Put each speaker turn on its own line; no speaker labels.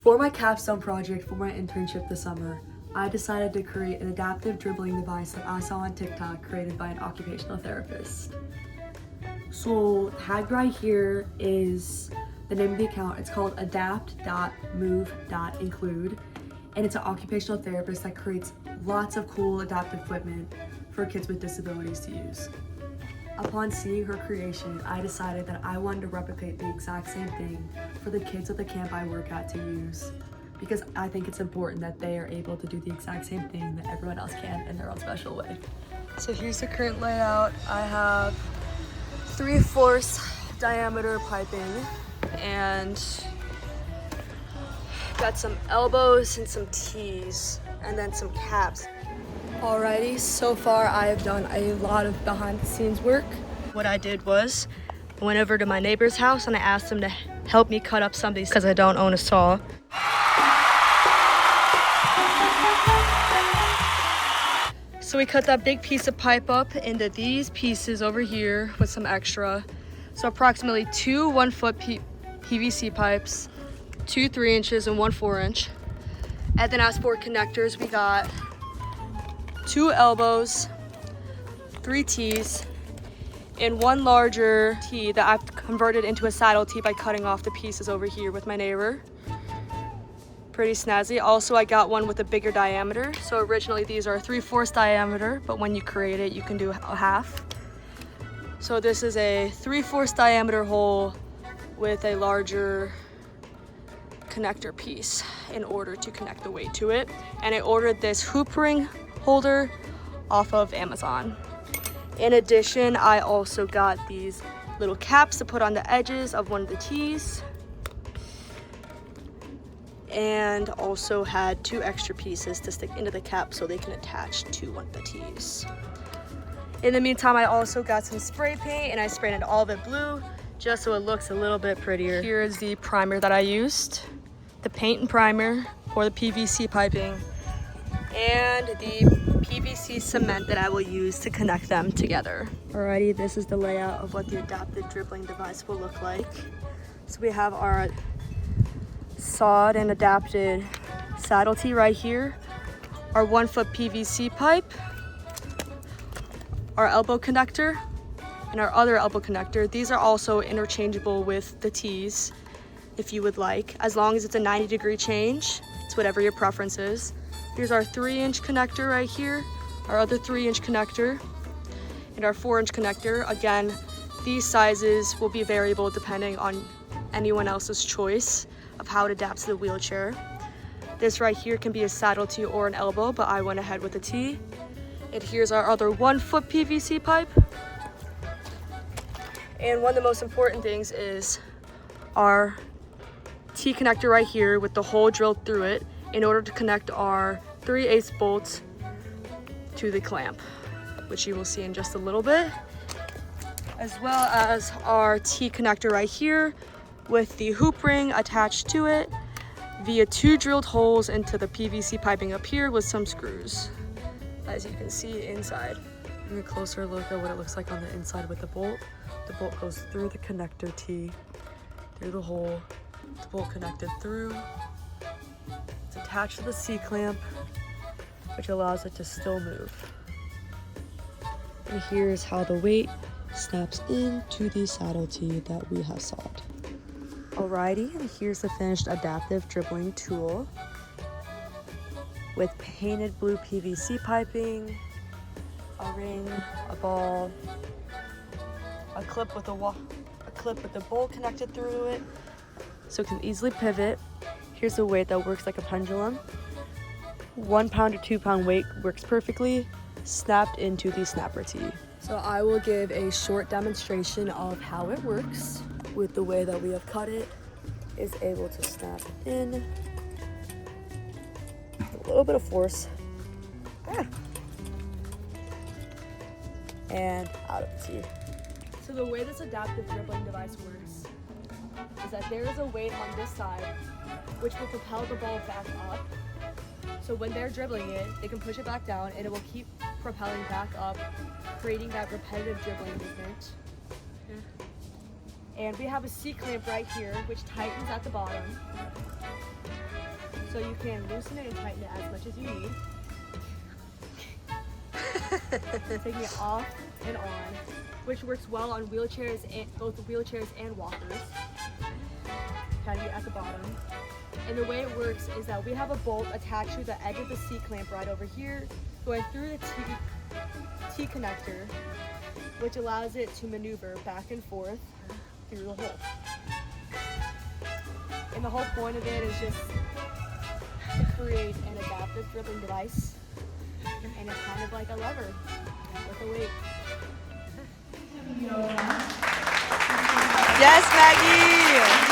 For my capstone project for my internship this summer, I decided to create an adaptive dribbling device that I saw on TikTok created by an occupational therapist. So tag right here is the name of the account. It's called adapt.move.include, and it's an occupational therapist that creates lots of cool adaptive equipment for kids with disabilities to use. Upon seeing her creation, I decided that I wanted to replicate the exact same thing for the kids at the camp I work at to use, because I think it's important that they are able to do the exact same thing that everyone else can in their own special way. So here's the current layout. I have 3/4 diameter piping and got some elbows and some T's and then some caps. Alrighty, so far I have done a lot of behind the scenes work. What I did was I went over to my neighbor's house and I asked him to help me cut up some of these because I don't own a saw. So we cut that big piece of pipe up into these pieces over here with some extra. So approximately 2 1-foot PVC pipes, 2 3-inches and 1 4-inch. And then as for connectors, we got 2 elbows, 3 T's, and 1 larger T that I've converted into a saddle T by cutting off the pieces over here with my neighbor. Pretty snazzy. Also, I got one with a bigger diameter. So originally these are 3/4 diameter, but when you create it, you can do a half. So this is a 3/4 diameter hole with a larger connector piece in order to connect the weight to it. And I ordered this hoop ring holder off of Amazon. In addition, I also got these little caps to put on the edges of one of the T's, and also had 2 extra pieces to stick into the cap so they can attach to one of the T's. In the meantime, I also got some spray paint and I sprayed it all of it blue just so it looks a little bit prettier. Here is the primer that I used, the paint and primer for the PVC piping, and the PVC cement that I will use to connect them together. Alrighty, this is the layout of what the adaptive dribbling device will look like. So we have our sawed and adapted saddle tee right here, our 1-foot PVC pipe, our elbow connector, and our other elbow connector. These are also interchangeable with the T's if you would like, as long as it's a 90-degree change. It's whatever your preference is. Here's our 3-inch connector right here, our other 3-inch connector, and our 4-inch connector. Again, these sizes will be variable depending on anyone else's choice of how it adapts to the wheelchair. This right here can be a saddle tee or an elbow, but I went ahead with a T. And here's our other 1-foot PVC pipe. And one of the most important things is our T connector right here with the hole drilled through it in order to connect our 3/8 bolts to the clamp, which you will see in just a little bit, as well as our T connector right here with the hoop ring attached to it via 2 drilled holes into the PVC piping up here with some screws, as you can see inside. Give me a closer look at what it looks like on the inside with the bolt. The bolt goes through the connector T, through the hole, the bolt connected through. It's attached to the C-clamp, which allows it to still move. And here's how the weight snaps into the saddle tee that we have sawed. Alrighty, and here's the finished adaptive dribbling tool with painted blue PVC piping, a ring, a ball, a clip with the bolt connected through it so it can easily pivot. Here's a weight that works like a pendulum. 1 pound to 2 pound weight works perfectly, snapped into the snapper tee. So I will give a short demonstration of how it works. With the way that we have cut it, is able to snap in. A little bit of force. And out of the tee. So the way this adaptive dribbling device works is that there is a weight on this side which will propel the ball back up. So when they're dribbling it, they can push it back down and it will keep propelling back up, creating that repetitive dribbling movement. And we have a C-clamp right here, which tightens at the bottom. So you can loosen it and tighten it as much as you need. Taking it off and on, which works well on wheelchairs, both wheelchairs and walkers. Kind of at the bottom. And the way it works is that we have a bolt attached to the edge of the C-clamp right over here, going through the T connector, which allows it to maneuver back and forth through the hole. And the whole point of it is just to create an adaptive dribbling device. And it's kind of like a lever with a weight.
Yes, Maggie!